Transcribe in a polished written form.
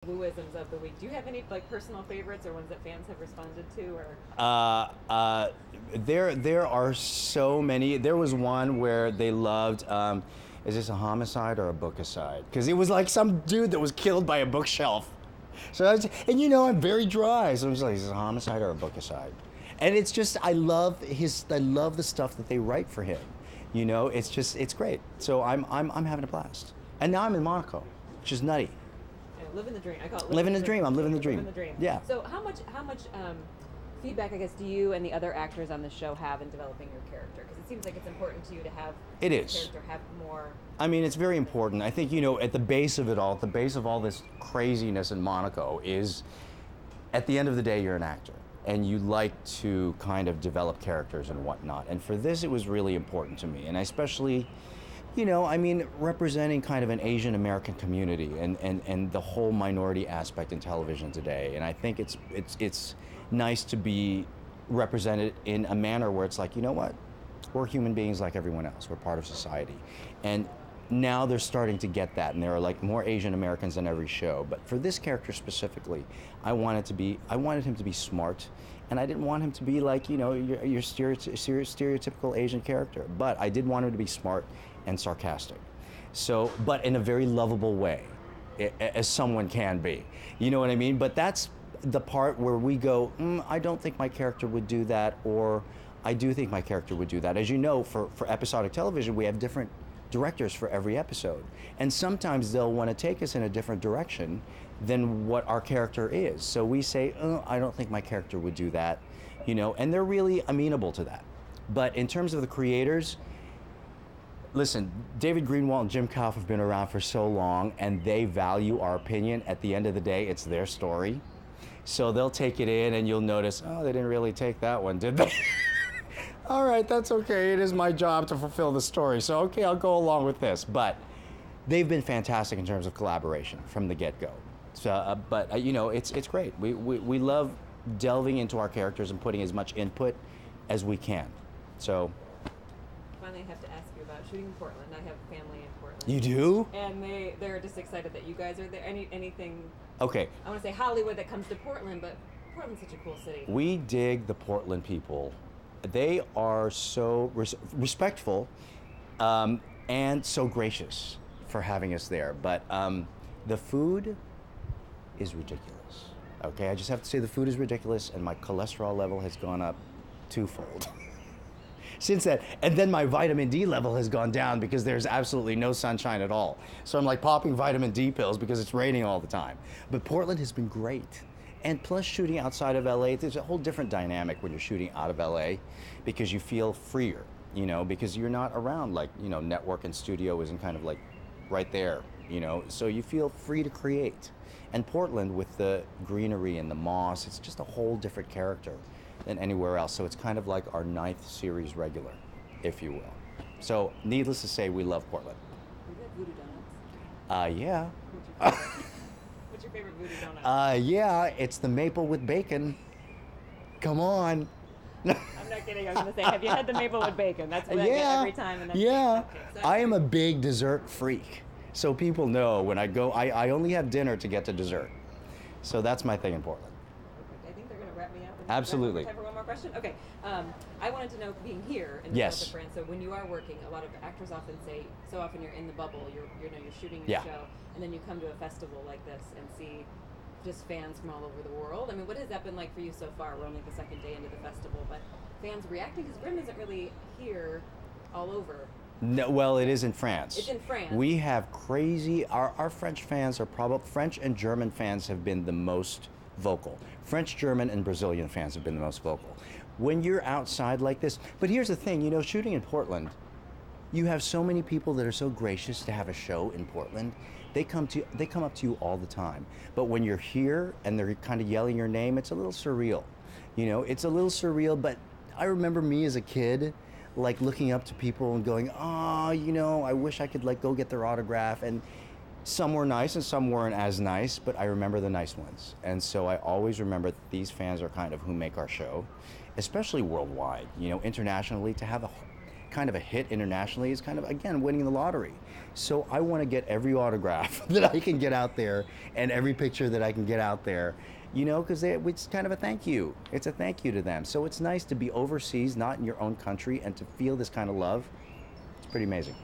Wooisms of the week. Do you have any like personal favorites or ones that fans have responded to? Or There are so many. There was one where they loved. Is this a homicide or a bookicide? Because it was like some dude that was killed by a bookshelf. So and I'm very dry. So I was like, is this a homicide or a bookicide? And it's just I love the stuff that they write for him. It's great. So I'm having a blast. And now I'm in Monaco, which is nutty. Living the dream. I call it Living the dream. I'm living the dream. Living the dream. Yeah. So how much feedback, I guess, do you and the other actors on the show have in developing your character? Because it seems like it's important to you to have It this is. character have more. I mean, it's very important. I think, at the base of it all, at the base of all this craziness in Monaco is, at the end of the day, you're an actor. And you like to kind of develop characters and whatnot. And for this, it was really important to me. And I especially, representing kind of an Asian American community and the whole minority aspect in television today. And I think it's nice to be represented in a manner where it's like, you know what? We're human beings like everyone else. We're part of society. And now they're starting to get that, and there are like more Asian Americans on every show. But for this character specifically, I wanted him to be smart, and I didn't want him to be like, your stereotypical Asian character. But I did want him to be smart and sarcastic. So, but in a very lovable way, as someone can be. You know what I mean? But that's the part where we go, I don't think my character would do that, or I do think my character would do that. As you know, for episodic television, we have different directors for every episode. And sometimes they'll want to take us in a different direction than what our character is. So we say, I don't think my character would do that, and they're really amenable to that. But in terms of the creators, listen, David Greenwalt and Jim Kouf have been around for so long, and they value our opinion. At the end of the day, it's their story. So they'll take it in, and you'll notice, they didn't really take that one, did they? All right, that's okay. It is my job to fulfill the story. So, okay, I'll go along with this. But they've been fantastic in terms of collaboration from the get-go. So, it's great. We love delving into our characters and putting as much input as we can. So. Finally, I have to ask you about shooting in Portland. I have family in Portland. You do? And they're just excited that you guys are there. Anything? Okay. I want to say Hollywood that comes to Portland, but Portland's such a cool city. We dig the Portland people. They are so respectful and so gracious for having us there. But the food is ridiculous. Okay, I just have to say the food is ridiculous, and my cholesterol level has gone up twofold since that. And then my vitamin D level has gone down because there's absolutely no sunshine at all. So I'm like popping vitamin D pills because it's raining all the time. But Portland has been great. And plus, shooting outside of LA, there's a whole different dynamic when you're shooting out of LA because you feel freer, because you're not around like, network and studio isn't kind of like right there, so you feel free to create. And Portland, with the greenery and the moss, it's just a whole different character than anywhere else. So it's kind of like our 9th series regular, if you will. So needless to say, we love Portland. You got voodoo donuts? Yeah. What's your favorite voodoo donut? Yeah, it's the maple with bacon. Come on. I'm not kidding. I was going to say, have you had the maple with bacon? That's what I get every time. And yeah. Okay, so I am a big dessert freak. So people know when I go, I only have dinner to get to dessert. So that's my thing in Portland. I think they're going to wrap me up. Absolutely. Time for one more question? Okay. I wanted to know, being here in the Yes. south of France, so when you are working, a lot of actors often say, so often you're in the bubble, you're shooting your Yeah. show, and then you come to a festival like this and see just fans from all over the world. I mean, what has that been like for you so far? We're only the second day into the festival, but fans reacting, because Grimm isn't really here all over. No, well, it is in France. It's in France. We have crazy, our French fans are probably, French and German fans have been the most vocal. French, German, and Brazilian fans have been the most vocal. When you're outside like this, but here's the thing, shooting in Portland, you have so many people that are so gracious to have a show in Portland. They come up to you all the time. But when you're here and they're kind of yelling your name, it's a little surreal. It's a little surreal, but I remember me as a kid, like looking up to people and going, I wish I could like go get their autograph. And some were nice and some weren't as nice, but I remember the nice ones. And so I always remember that these fans are kind of who make our show, especially worldwide, internationally, to have kind of a hit internationally is kind of, again, winning the lottery. So I want to get every autograph that I can get out there and every picture that I can get out there, you know, because it's kind of a thank you. It's a thank you to them. So it's nice to be overseas, not in your own country, and to feel this kind of love. It's pretty amazing.